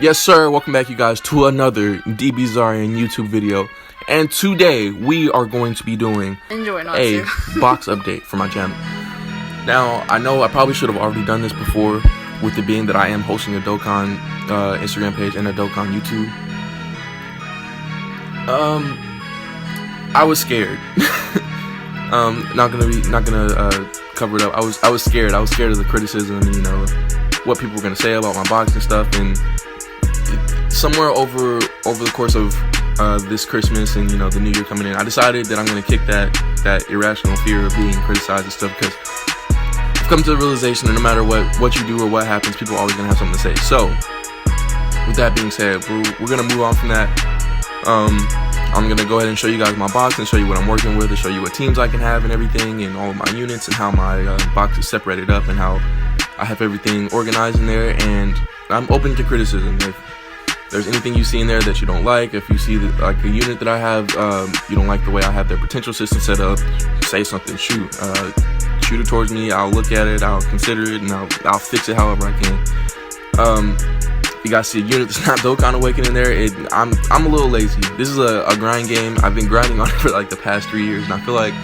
Yes, sir. Welcome back, you guys, to another DBZarrion YouTube video. And today we are going to be doing a box update for my channel. Now, I know I probably should have already done this before, with it being that I am hosting a Dokkan Instagram page and a Dokkan YouTube. I was scared. Not gonna cover it up. I was scared. I was scared of the criticism, you know, what people were gonna say about my box and stuff. And somewhere over the course of this Christmas and, you know, the New Year coming in, I decided that I'm gonna kick that irrational fear of being criticized and stuff, because I've come to the realization that no matter what you do or what happens, people are always gonna have something to say. So with that being said, we're gonna move on from that. I'm gonna go ahead and show you guys my box and show you what I'm working with, and show you what teams I can have and everything, and all of my units, and how my box is separated up, and how I have everything organized in there. And I'm open to criticism. If there's anything you see in there that you don't like, if you see that, like, a unit that I have, you don't like the way I have their potential system set up, say something. Shoot it towards me. I'll look at it, I'll consider it, and I'll fix it however I can. You guys see a unit that's not Dokkan Awakened in there. I'm a little lazy. This is a grind game. I've been grinding on it for like the past 3 years, and I feel like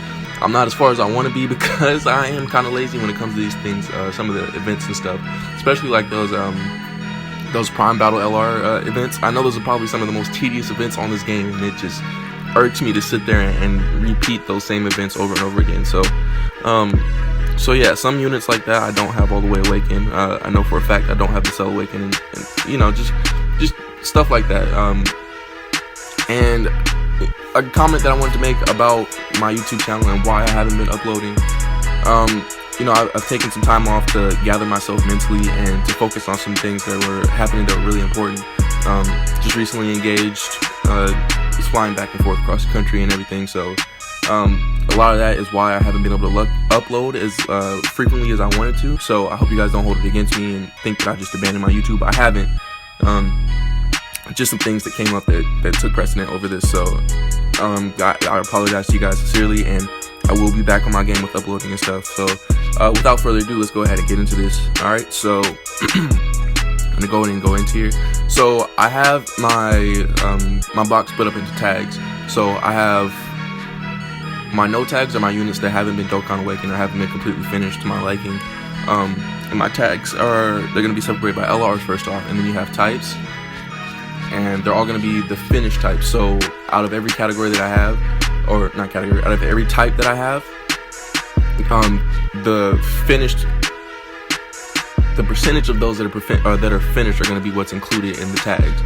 I'm not as far as I want to be, because I am kind of lazy when it comes to these things. Some of the events and stuff, especially like those Prime Battle LR events. I know those are probably some of the most tedious events on this game, and it just irks me to sit there and repeat those same events over and over again. So yeah, some units like that I don't have all the way awakened. I know for a fact I don't have the cell awakened, and you know, just stuff like that. And a comment that I wanted to make about my YouTube channel and why I haven't been uploading. You know, I've taken some time off to gather myself mentally and to focus on some things that were happening that were really important. Just recently engaged, just flying back and forth across the country and everything. So a lot of that is why I haven't been able to upload as frequently as I wanted to. So I hope you guys don't hold it against me and think that I just abandoned my YouTube. I haven't. Just some things that came up that took precedent over this. So I apologize to you guys sincerely, and I will be back on my game with uploading and stuff. So without further ado, let's go ahead and get into this. Alright, so I'm gonna go ahead and go into here. So I have my box split up into tags. So I have my no tags are my units that haven't been Dokkan Awakened or haven't been completely finished to my liking. And my tags they're gonna be separated by LRs first off, and then you have types, and they're all gonna be the finished types. So out of every category that I have, or not category, out of every type that I have, the percentage of those that are finished are going to be what's included in the tags.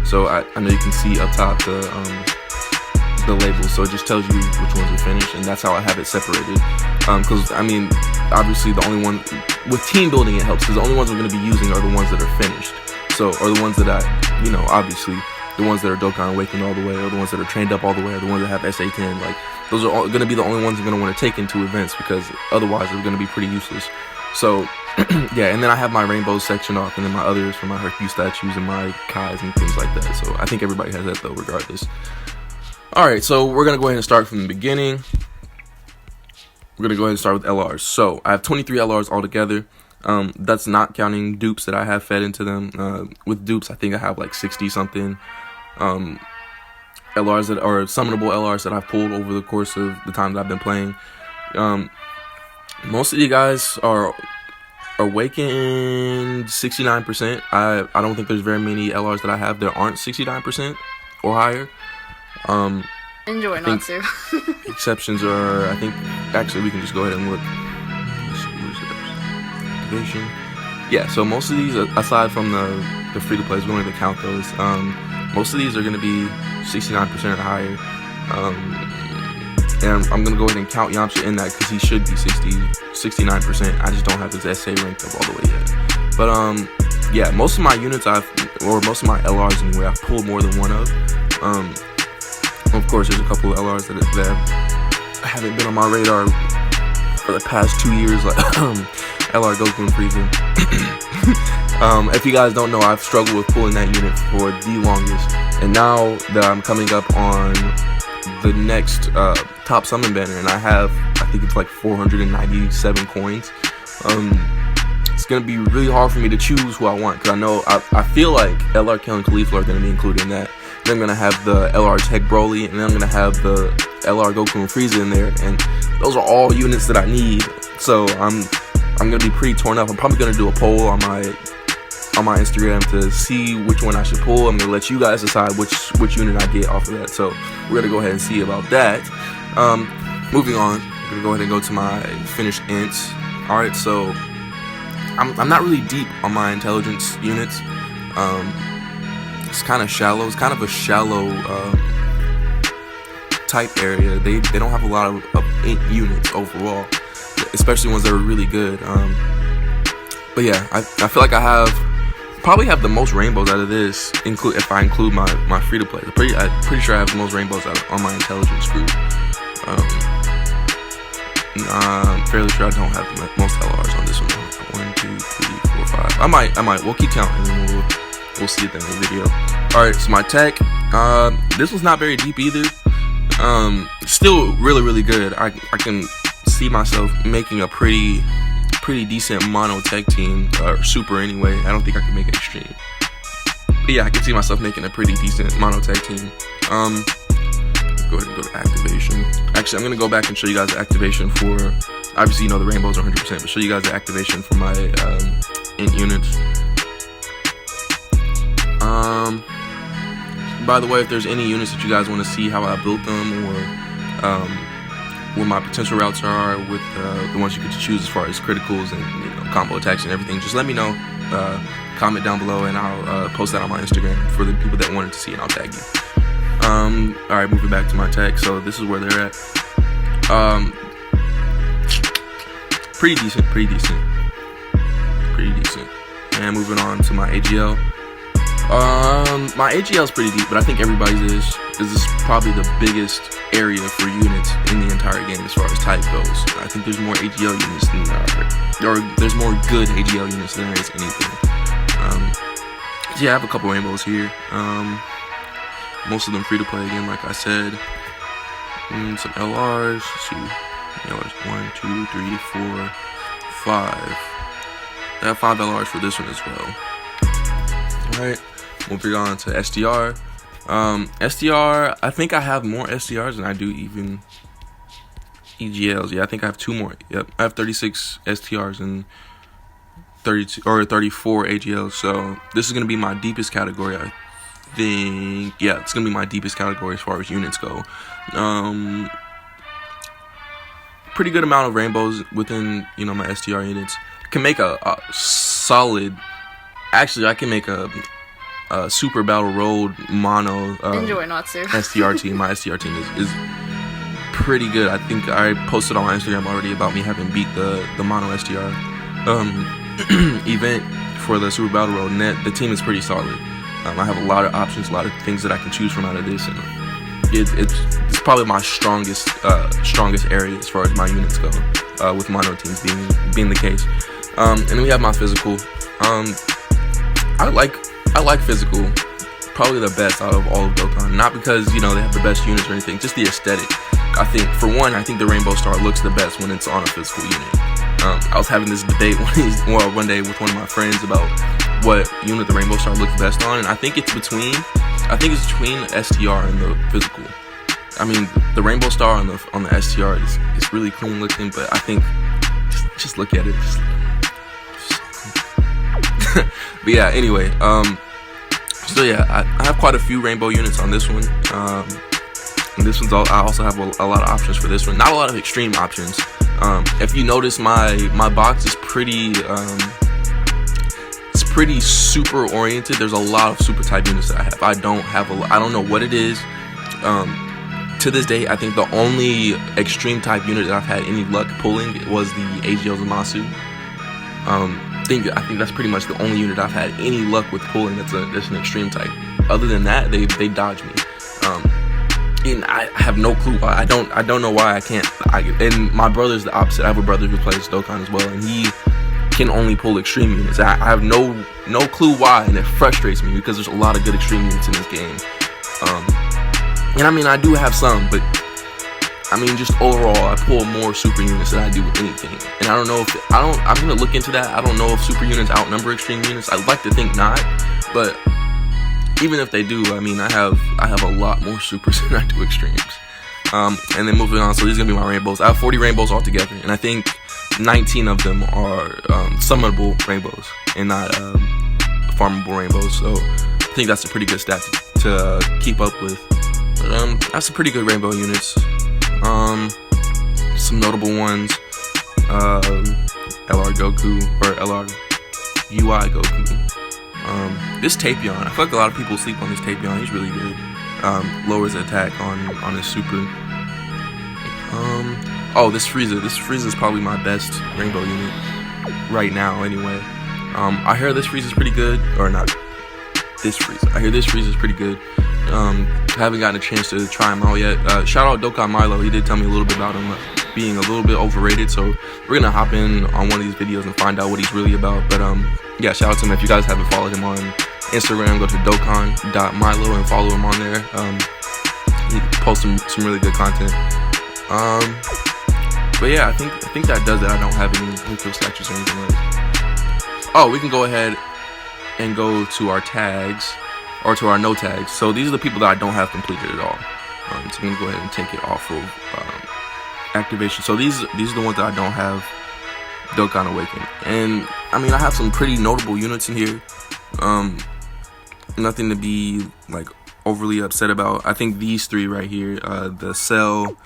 So I know you can see up top the labels, so it just tells you which ones are finished, and that's how I have it separated. Because I mean, obviously the only one with team building it helps, because the only ones we're going to be using are the ones that are finished. So, or the ones that you know, obviously the ones that are Dokkan Awakened all the way, or the ones that are trained up all the way, or the ones that have SA10. Like, those are going to be the only ones I'm going to want to take into events, because otherwise they're going to be pretty useless. So yeah, and then I have my rainbow section off, and then my others for my Hercule statues and my Kais and things like that. So I think everybody has that though, regardless. Alright, so we're going to go ahead and start from the beginning. We're going to go ahead and start with LRs. So I have 23 LRs altogether. That's not counting dupes that I have fed into them. With dupes, I think I have like 60 something LRs that are summonable LRs that I've pulled over the course of the time that I've been playing. Most of you guys are awakened 69%. I don't think there's very many LRs that I have that aren't 69% or higher. Enjoy not to. Exceptions are, I think, actually we can just go ahead and look. Division. Yeah, so most of these, aside from the free-to-plays, we don't even count those. Most of these are going to be 69% or higher. And I'm going to go ahead and count Yamcha in that, because he should be 69%. I just don't have his SA ranked up all the way yet. But yeah, most of my units most of my LRs anyway, I've pulled more than one of. Of course, there's a couple of LRs that haven't been on my radar for the past 2 years, like LR Goku and Frieza. If you guys don't know, I've struggled with pulling that unit for the longest, and now that I'm coming up on the next top summon banner, and I think it's like 497 coins. it's gonna be really hard for me to choose who I want, because I feel like LR Kill and Khalifa are gonna be included in that. Then I'm gonna have the LR Tech Broly, and then I'm gonna have the LR Goku and Frieza in there, and those are all units that I need. So I'm gonna be pretty torn up. I'm probably gonna do a poll on my Instagram to see which one I should pull. I'm gonna let you guys decide which unit I get off of that. So we're gonna go ahead and see about that. Moving on, I'm gonna go ahead and go to my finished ints. All right, so I'm not really deep on my intelligence units. It's kind of shallow. It's kind of a shallow type area. They don't have a lot of int units overall, especially ones that are really good. But yeah, I feel like I probably have the most rainbows out of this, if I include my free to play. I'm pretty sure I have the most rainbows on my intelligence group. I'm fairly sure I don't have the most LRs on this one. 1, 2, 3, 4, 5. I might. We'll keep counting, and we'll see at the end of the video. All right, so my tech. This one's not very deep either. Still really, really good. I can see myself making a pretty decent mono tech team, or super anyway. I don't think I can make it extreme. But yeah, I can see myself making a pretty decent mono tech team. Go ahead and go to activation. Actually, I'm gonna go back and show you guys the activation for, obviously you know the rainbows are 100%, but show you guys the activation for my int units. By the way, if there's any units that you guys want to see how I built them, or what my potential routes are with the ones you get to choose as far as criticals and combo attacks and everything, just let me know. Comment down below, and I'll post that on my Instagram for the people that wanted to see it. I'll tag you. Alright, moving back to my tech. So this is where they're at. Pretty decent. And moving on to my AGL. My AGL is pretty deep, but I think everybody's is. This is probably the biggest area for units in the entire game as far as type goes. I think there's more AGL units than there's more good AGL units than there is anything. Yeah, I have a couple rainbows here. Most of them free to play again, like I said. Some LRs. Let's see. LRs 1, 2, 3, 4, 5. I have 5 LRs for this one as well. Alright, moving on to SDR. SDR, I think I have more SDRs than I do even EGLs. Yeah, I think I have 2 more. Yep, I have 36 STRs and 32 or 34 AGLs. So this is gonna be my deepest category, I think. Yeah, it's gonna be my deepest category as far as units go. Pretty good amount of rainbows within my STR units. Can make a solid. Actually, I can make a super battle road mono Enjoy Natsu. STR team. My STR team is pretty good. I think I posted on my Instagram already about me having beat the mono STR event for the super battle road, and the team is pretty solid. I have a lot of options, a lot of things that I can choose from out of this, and it's probably my strongest area as far as my units go, with mono teams being the case. And then we have my physical. I like physical probably the best out of all of Dokkan. Not because they have the best units or anything, just the aesthetic. I think for one, the Rainbow Star looks the best when it's on a physical unit. I was having this debate one day with one of my friends about what unit the Rainbow Star looks best on, and I think it's between the STR and the physical. I mean, the Rainbow Star on the STR is really clean looking, but I think just look at it. But yeah, anyway, so yeah, I have quite a few rainbow units on this one. And this one's I also have a lot of options for this one. Not a lot of extreme options. If you notice, my box is pretty super oriented. There's a lot of super type units that I have. I don't know what it is. To this day, I think the only extreme type unit that I've had any luck pulling was the AGL Zamasu. I think that's pretty much the only unit I've had any luck with pulling that's an extreme type. Other than that, they dodge me. And I have no clue why. I don't know why I can't. And my brother's the opposite. I have a brother who plays Dokkan as well, and he can only pull extreme units. I have no clue why, and it frustrates me because there's a lot of good extreme units in this game. And I mean, I do have some, but I mean, just overall, I pull more super units than I do anything. And I don't know if I'm gonna look into that. I don't know if super units outnumber extreme units. I'd like to think not, but even if they do, I mean, I have a lot more supers than I do extremes. And then moving on, so these are gonna be my rainbows. I have 40 rainbows altogether, and I think 19 of them are summonable rainbows and not farmable rainbows. So I think that's a pretty good stat to keep up with. But that's some pretty good rainbow units. Some notable ones, LR Goku, or LR UI Goku. This Tapion, I feel like a lot of people sleep on this Tapion. He's really good. Lowers the attack on his super. Oh, this Frieza. This Frieza is probably my best rainbow unit right now, anyway. I hear this Frieza is pretty good, or not this Frieza. I hear this Frieza is pretty good. Haven't gotten a chance to try him out yet. Shout out Dokkan Milo. He did tell me a little bit about him being a little bit overrated, so we're gonna hop in on one of these videos and find out what he's really about. But yeah, shout out to him. If you guys haven't followed him on Instagram, go to dokkan.milo and follow him on there. He posts some really good content. But yeah, I think that does it. I don't have any Hiko statues or anything like that. Oh, we can go ahead and go to our tags, or to our no tags. So these are the people that I don't have completed at all. So I'm gonna go ahead and take it off of activation. So these are the ones that I don't have Dokkan Awakened. And I mean, I have some pretty notable units in here. Nothing to be like overly upset about. I think these three right here, the Cell,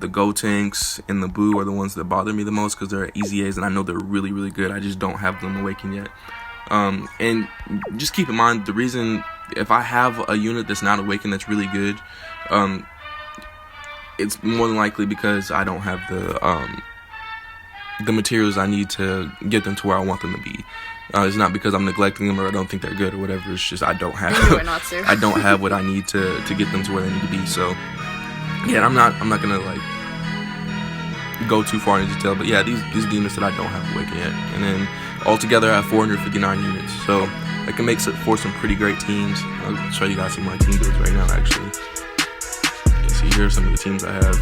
the Gotenks, and the Boo, are the ones that bother me the most because they're easy A's and I know they're really, really good. I just don't have them awakened yet. And just keep in mind, the reason, if I have a unit that's not awakened that's really good, it's more than likely because I don't have the materials I need to get them to where I want them to be. It's not because I'm neglecting them or I don't think they're good or whatever. It's just I don't have I don't have what I need to get them to where they need to be. So yeah, I'm not gonna like go too far into detail, but yeah, these are the units that I don't have awakened yet. And then altogether I have 459 units, so that can make it for some pretty great teams. I'll show you guys some of my team builds right now, actually. Yeah, see, here are some of the teams I have.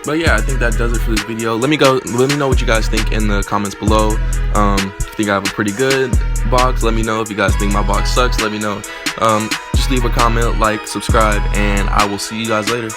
But yeah, I think that does it for this video. Let me know what you guys think in the comments below. If you think I have a pretty good box, let me know. If you guys think my box sucks, let me know. Just leave a comment, like, subscribe, and I will see you guys later.